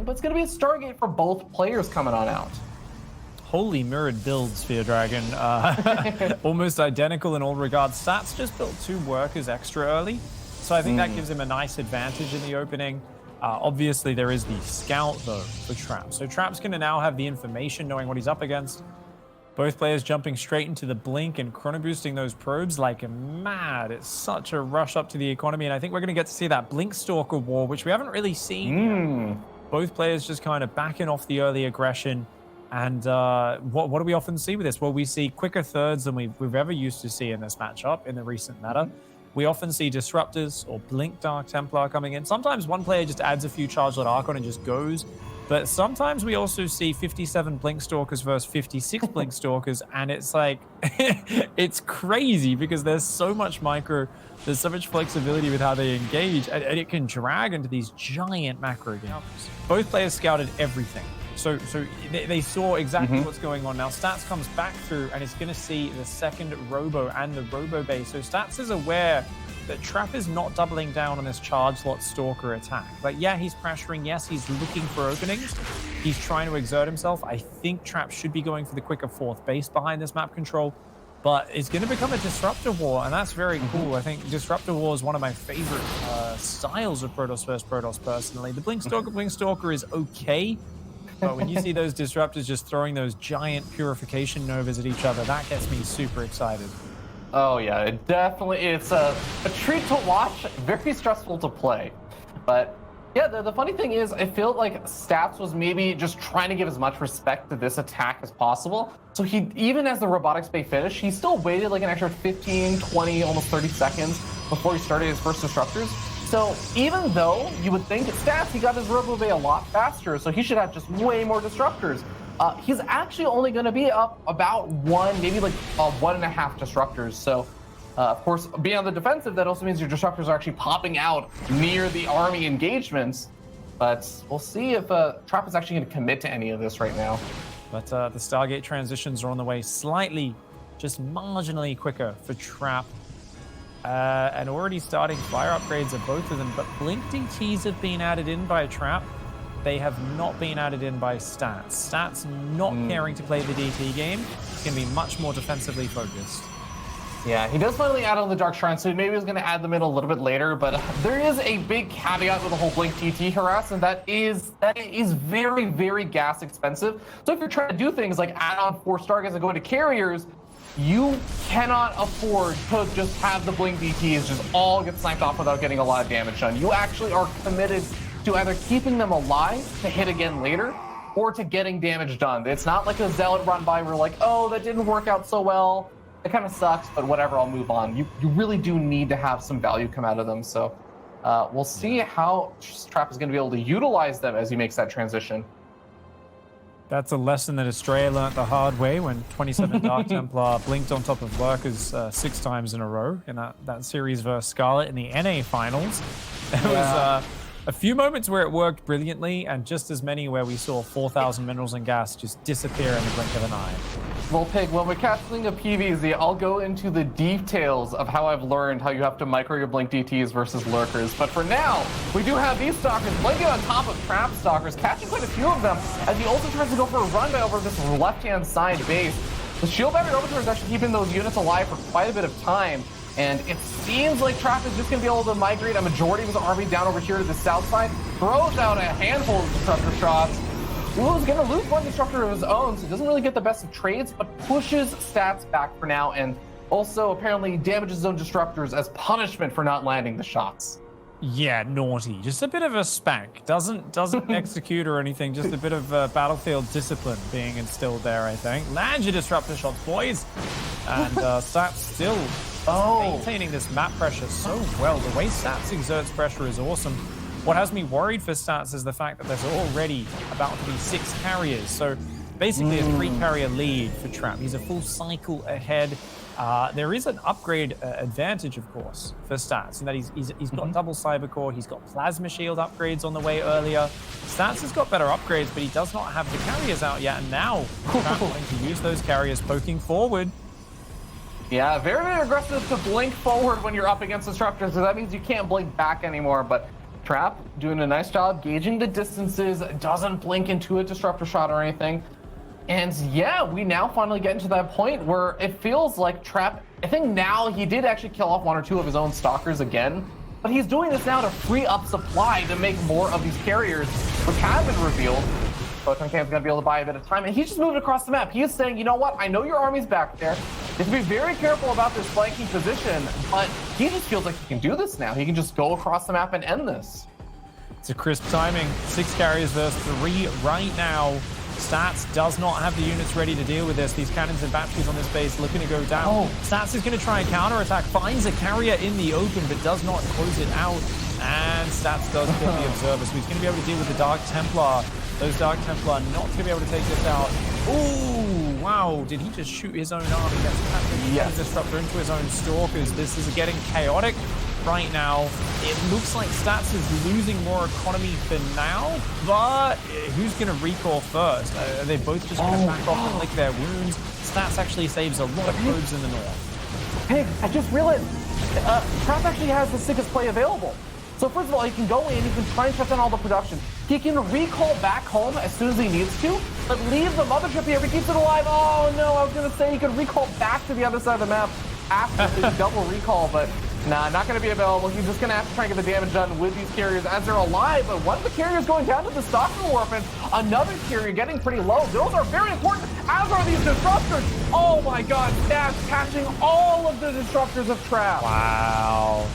coming, but it's going to be a Stargate for both players coming on out. Wholly mirrored build, Sphere Dragon. Almost identical in all regards. Stats just built 2 workers extra early, so I think that gives him a nice advantage in the opening. Obviously, there is the scout, though, for Trap. So Trap's going to now have the information, knowing what he's up against. Both players jumping straight into the blink and chrono boosting those probes like mad. It's such a rush up to the economy, and I think we're going to get to see that Blink Stalker war, which we haven't really seen yet. Both players just kind of backing off the early aggression. And what do we often see with this? Well, we see quicker thirds than we've ever used to see in this matchup in the recent meta. We often see Disruptors or Blink Dark Templar coming in. Sometimes one player just adds a few Chargelet Archon and just goes. But sometimes we also see 57 Blink Stalkers versus 56 Blink Stalkers, and it's like, it's crazy because there's so much micro, there's so much flexibility with how they engage, and it can drag into these giant macro games. Both players scouted everything. So they saw exactly what's going on. Now Stats comes back through and it's going to see the second Robo and the Robo base. So Stats is aware that Trap is not doubling down on this charge lot Stalker attack. Like, yeah, he's pressuring. Yes, he's looking for openings. He's trying to exert himself. I think Trap should be going for the quicker 4th base behind this map control. But it's going to become a Disruptor war, and that's very cool. I think Disruptor war is one of my favorite styles of Protoss vs. Protoss, personally. The Blink Stalker is okay. But when you see those Disruptors just throwing those giant purification novas at each other, that gets me super excited. Oh yeah, it definitely, it's a treat to watch, very stressful to play. But yeah, the funny thing is, I feel like Stats was maybe just trying to give as much respect to this attack as possible. So he, even as the Robotics Bay finished, he still waited like an extra 15, 20, almost 30 seconds before he started his first Disruptors. So even though you would think at Stats, he got his Robo Bay a lot faster, so he should have just way more Disruptors. He's actually only going to be up about 1, maybe like 1.5 Disruptors. So, of course, being on the defensive, that also means your Disruptors are actually popping out near the army engagements. But we'll see if Trap is actually going to commit to any of this right now. But the Stargate transitions are on the way slightly, just marginally quicker for Trap. And already starting fire upgrades of both of them. But Blink DTs have been added in by Trap. They have not been added in by Stats. Stats not caring to play the DT game. It's going to be much more defensively focused. Yeah, he does finally add on the Dark Shrine, so maybe he's going to add them in a little bit later, but there is a big caveat with the whole Blink DT harass, and that is very, very gas expensive. So if you're trying to do things like add on 4 Stargates and go into carriers, you cannot afford to just have the Blink DTs just all get sniped off without getting a lot of damage done. You actually are committed to either keeping them alive to hit again later, or to getting damage done. It's not like a Zealot run by where like, oh, that didn't work out so well. It kind of sucks, but whatever, I'll move on. You really do need to have some value come out of them. So we'll see how Trap is going to be able to utilize them as he makes that transition. That's a lesson that Estrella learned the hard way when 27 Dark Templar blinked on top of Lurkers 6 times in a row in that series versus Scarlet in the NA finals. There was a few moments where it worked brilliantly, and just as many where we saw 4,000 minerals and gas just disappear in the blink of an eye. Well, Pig, when we're casting a PvZ, I'll go into the details of how I've learned how you have to micro your Blink DTs versus Lurkers. But for now, we do have these Stalkers blinking on top of Trap Stalkers, catching quite a few of them, as he also tries to go for a run by over this left-hand side base. The Shield Battery Overturn is actually keeping those units alive for quite a bit of time. And it seems like Trap is just going to be able to migrate a majority of his army down over here to the south side, throws out a handful of Disruptor shots. He's going to lose one Disruptor of his own, so he doesn't really get the best of trades, but pushes Stats back for now, and also apparently damages his own Disruptors as punishment for not landing the shots. Yeah, naughty. Just a bit of a spank. Doesn't execute or anything, just a bit of battlefield discipline being instilled there, I think. Land your Disruptor shots, boys! And Stats still maintaining this map pressure so well. The way Stats exerts pressure is awesome. What has me worried for Stats is the fact that there's already about to be 6 carriers. So basically a 3-carrier lead for Trap. He's a full cycle ahead. There is an upgrade advantage, of course, for Stats, in that he's got double Cybercore, he's got Plasma Shield upgrades on the way earlier. Stats has got better upgrades, but he does not have the carriers out yet, and now Trap wanting to use those carriers poking forward. Yeah, very, very aggressive to blink forward when you're up against Disruptors, so that means you can't blink back anymore, but Trap doing a nice job gauging the distances, doesn't blink into a disruptor shot or anything. And yeah, we now finally get into that point where it feels like Trap, I think now he did actually kill off 1 or 2 of his own stalkers again, but he's doing this now to free up supply to make more of these carriers, which have been revealed. Photon Camp's gonna be able to buy a bit of time, and he's just moving across the map. He is saying, you know what, I know your army's back there. You have to be very careful about this flanking position, but he just feels like he can do this now. He can just go across the map and end this. It's a crisp timing. 6 carriers versus 3 right now. Stats does not have the units ready to deal with this. These cannons and batteries on this base looking to go down. Stats is going to try and counterattack, finds a carrier in the open, but does not close it out. And Stats does get the observer, so he's going to be able to deal with the Dark Templar. Those Dark Templar not going to be able to take this out. Ooh, wow. Did he just shoot his own army? Yes. Disruptor into his own Stalkers. This is getting chaotic right now. It looks like Stats is losing more economy for now, but who's going to recall first? Are they both just going to back off and lick their wounds? Stats actually saves a lot of probes in the north. Hey, I just realized Trap actually has the sickest play available. So first of all, he can go in, he can try and shut down all the production. He can recall back home as soon as he needs to, but leave the mothership here if he keeps it alive. Oh no, I was gonna say he could recall back to the other side of the map after the double recall, but nah, not gonna be available. He's just gonna have to try and get the damage done with these carriers as they're alive, but one of the carriers going down to the Stalker Warp and another carrier getting pretty low. Those are very important, as are these Disruptors. Oh my god, Stats catching all of the Disruptors of Trap. Wow.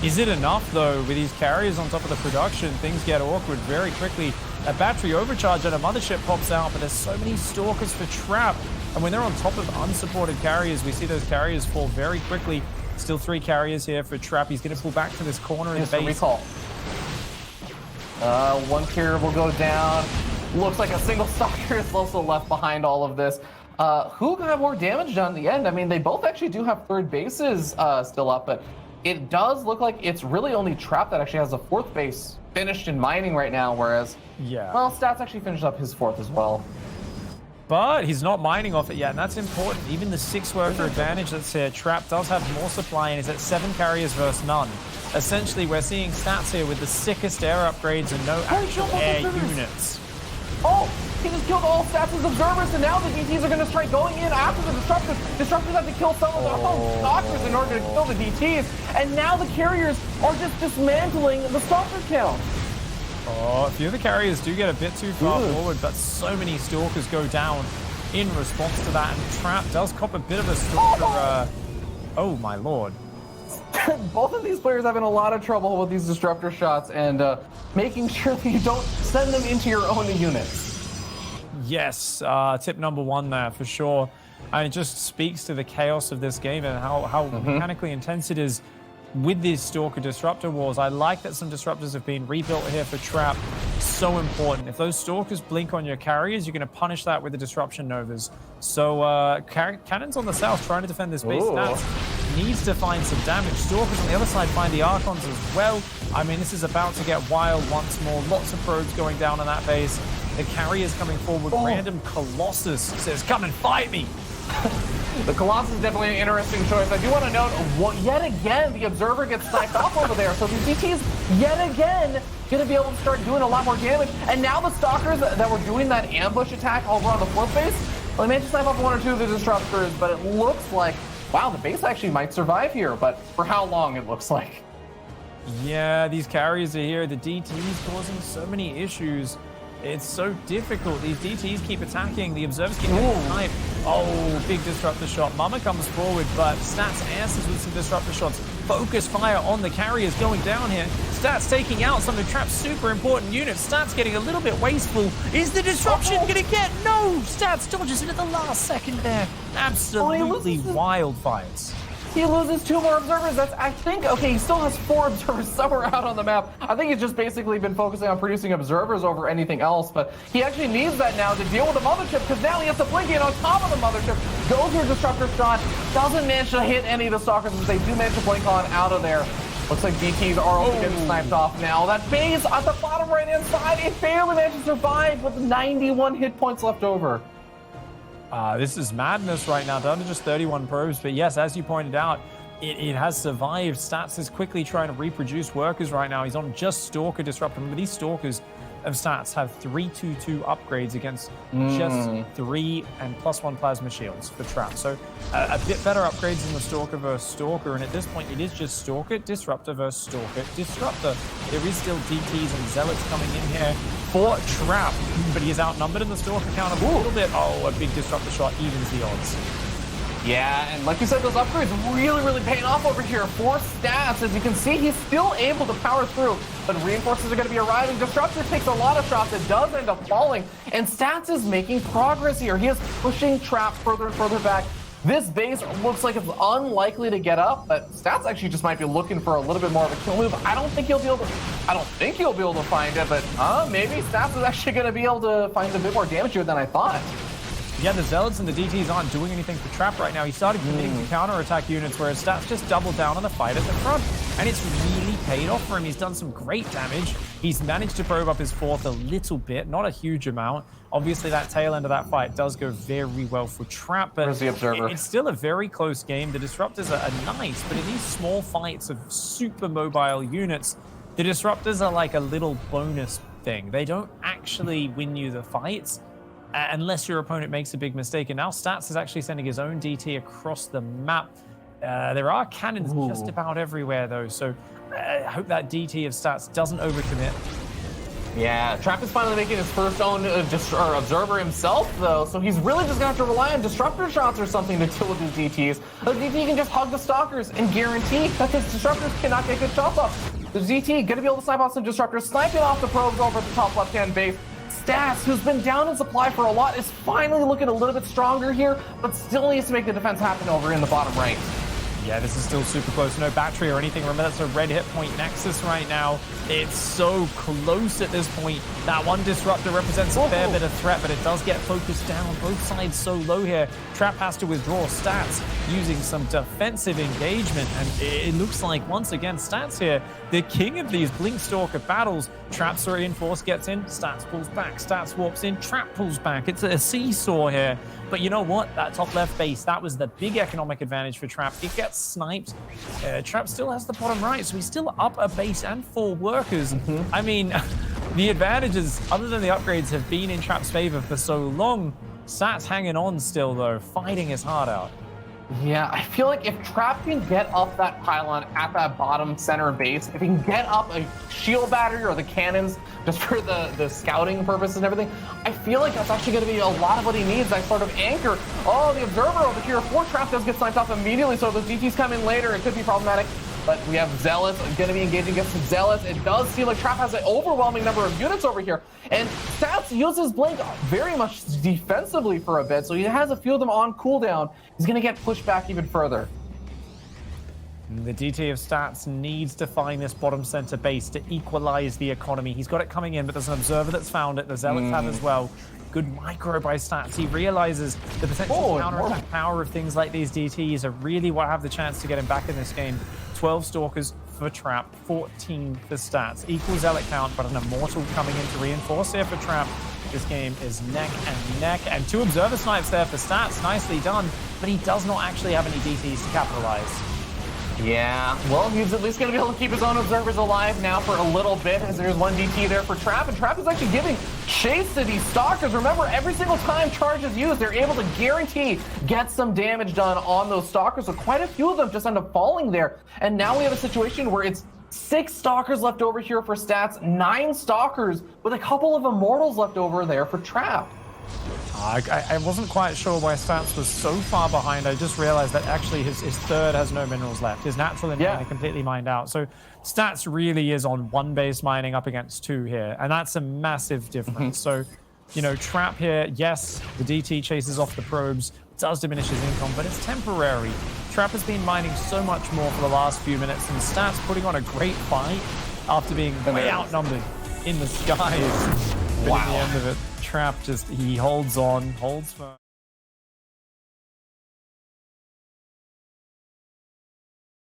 Is it enough, though, with these carriers on top of the production? Things get awkward very quickly. A battery overcharge at a mothership pops out, but there's so many Stalkers for Trap. And when they're on top of unsupported carriers, we see those carriers fall very quickly. Still 3 carriers here for Trap. He's going to pull back to this corner in the base. Recall. 1 carrier will go down. Looks like a single Stalker is also left behind all of this. Who got more damage done in the end? I mean, they both actually do have 3rd bases still up, but it does look like it's really only Trap that actually has a 4th base finished in mining right now, whereas, well, Stats actually finished up his 4th as well. But he's not mining off it yet, and that's important. Even the 6-worker advantage that's here, Trap does have more supply and is at 7 carriers versus none. Essentially, we're seeing Stats here with the sickest air upgrades and no actual air units. Oh, he just killed all Stats' observers, and now the DTs are going to start going in after the Disruptors. Disruptors have to kill some of their own Stalkers in order to kill the DTs, and now the carriers are just dismantling the Stalker count. Oh, a few of the carriers do get a bit too far forward, but so many Stalkers go down in response to that, and Trap does cop a bit of a Stalker. Oh my lord. Both of these players having a lot of trouble with these Disruptor shots and making sure that you don't send them into your own units. Yes, tip number 1 there for sure. And it just speaks to the chaos of this game and how mechanically intense it is with these Stalker Disruptor wars. I like that some Disruptors have been rebuilt here for Trap. So important. If those Stalkers blink on your carriers, you're going to punish that with the Disruption Novas. So cannons on the south trying to defend this base. Stats needs to find some damage. Stalkers on the other side find the Archons as well. I mean, this is about to get wild once more. Lots of probes going down on that base. The carriers coming forward. Random Colossus says, come and fight me. The Colossus is definitely an interesting choice. I do want to note, yet again, the Observer gets sniped off over there. So these DTs, yet again, going to be able to start doing a lot more damage. And now the Stalkers that were doing that ambush attack over on the 4th base, well, they managed to snipe off 1 or 2 of the Disruptors, but it looks like, wow, the base actually might survive here, but for how long it looks like. Yeah, these carriers are here. The DTs causing so many issues. It's so difficult. These DTs keep attacking. The observers keep getting sniped. Oh, big disruptor shot. Mama comes forward, but Stats answers with some disruptor shots. Focus fire on the carriers going down here. Stats taking out some of Trap's super important units. Stats getting a little bit wasteful. Is the disruption going to get? No! Stats dodges it at the last second there. Absolutely wildfires. He loses 2 more observers. That's, I think, okay, he still has 4 observers somewhere out on the map. I think he's just basically been focusing on producing observers over anything else, but he actually needs that now to deal with the mothership, because now he has to blink in on top of the mothership. Goes for a disruptor shot, doesn't manage to hit any of the Stalkers, but they do manage to blink on out of there. Looks like DTs are also getting sniped off now. That base at the bottom right-hand side, it barely managed to survive with 91 hit points left over. This is madness right now, down to just 31 probes. But yes, as you pointed out, it has survived. Stats is quickly trying to reproduce workers right now. He's on just Stalker Disruptor. Remember, these Stalkers of Stats have 3/2/2 upgrades against just 3 and +1 plasma shields for Trap. So a bit better upgrades than the Stalker versus Stalker. And at this point, it is just Stalker Disruptor versus Stalker Disruptor. There is still DTs and Zealots coming in here for Trap, but he is outnumbered in the Stalker count a little bit. Oh, a big Disruptor shot evens the odds. Yeah, and like you said, those upgrades really paying off over here for Stats. As you can see, he's still able to power through, but reinforcements are going to be arriving. Disruptor takes a lot of shots. It does end up falling, and Stats is making progress here. He is pushing Trap further and further back. This base looks like it's unlikely to get up, but Stats actually just might be looking for a little bit more of a kill move. I don't think he'll be able to find it, but maybe Stats is actually going to be able to find a bit more damage here than I thought. Yeah, the Zealots and the DTs aren't doing anything for Trap right now. He started committing to counterattack units, whereas Stats just doubled down on the fight at the front. And it's really paid off for him. He's done some great damage. He's managed to probe up his fourth a little bit, not a huge amount. Obviously, that tail end of that fight does go very well for Trap, but Where's the Observer? It's still a very close game. The Disruptors are nice, but in these small fights of super mobile units, the Disruptors are like a little bonus thing. They don't actually win you the fights, unless your opponent makes a big mistake. And now Stats is actually sending his own DT across the map. There are cannons just about everywhere, though, so I hope that DT of Stats doesn't overcommit. Yeah, Trap is finally making his first own Observer himself, though, so he's really just going to have to rely on Disruptor shots or something to deal with his DTs. The DT can just hug the Stalkers and guarantee that his Disruptors cannot get good shots off. The DT going to be able to snipe off some Disruptors, sniping off the probes over at the top left-hand base. Stats, who's been down in supply for a lot, is finally looking a little bit stronger here, but still needs to make the defense happen over in the bottom right. Yeah, this is still super close. No battery or anything. Remember, that's a red hit point Nexus right now. It's so close at this point. That one Disruptor represents a fair bit of threat, but it does get focused down. Both sides so low here. Trap has to withdraw. Stats using some defensive engagement, and it looks like, once again, Stats here, the king of these Blink Stalker battles. Trap's reinforce gets in, Stats pulls back, Stats warps in, Trap pulls back. It's a seesaw here. But you know what? That top left base, that was the big economic advantage for Trap. It gets sniped. Trap still has the bottom right, so he's still up a base and 4 workers. I mean, the advantages, other than the upgrades, have been in Trap's favor for so long. Stats hanging on still, though, fighting his heart out. Yeah, I feel like if Trap can get up that pylon at that bottom center base, if he can get up a shield battery or the cannons just for the scouting purposes and everything, I feel like that's actually going to be a lot of what he needs, that sort of anchor. Oh, the Observer over here, 4 Trap does get sniped off immediately, so those DTs come in later. It could be problematic. But we have Zealots going to be engaging against some Zealots. It does seem like Trap has an overwhelming number of units over here. And Stats uses Blink very much defensively for a bit, so he has a few of them on cooldown. He's going to get pushed back even further. The DT of Stats needs to find this bottom center base to equalize the economy. He's got it coming in, but there's an Observer that's found it. The Zealots have as well. Good micro by Stats. He realizes the potential counterattack power of things like these DTs are really what have the chance to get him back in this game. 12 Stalkers for Trap, 14 for Stats. Equal Zealot count, but an Immortal coming in to reinforce here for Trap. This game is neck and neck, and 2 Observer snipes there for Stats. Nicely done, but he does not actually have any DTs to capitalize. Yeah, well, he's at least going to be able to keep his own Observers alive now for a little bit, as there's 1 DT there for Trap, and Trap is actually giving chase to these Stalkers. Remember, every single time charge is used, they're able to guarantee get some damage done on those Stalkers, so quite a few of them just end up falling there. And now we have a situation where it's 6 Stalkers left over here for Stats, 9 Stalkers, with a couple of Immortals left over there for Trap. I wasn't quite sure why Stats was so far behind. I just realized that actually his third has no minerals left. His natural and are completely mined out. So Stats really is on 1 base mining up against 2 here. And that's a massive difference. So, you know, Trap here, yes, the DT chases off the probes. It does diminish his income, but it's temporary. Trap has been mining so much more for the last few minutes, and Stats putting on a great fight after being way outnumbered in the skies. But in the end of it, Trap just, he holds on, holds firm.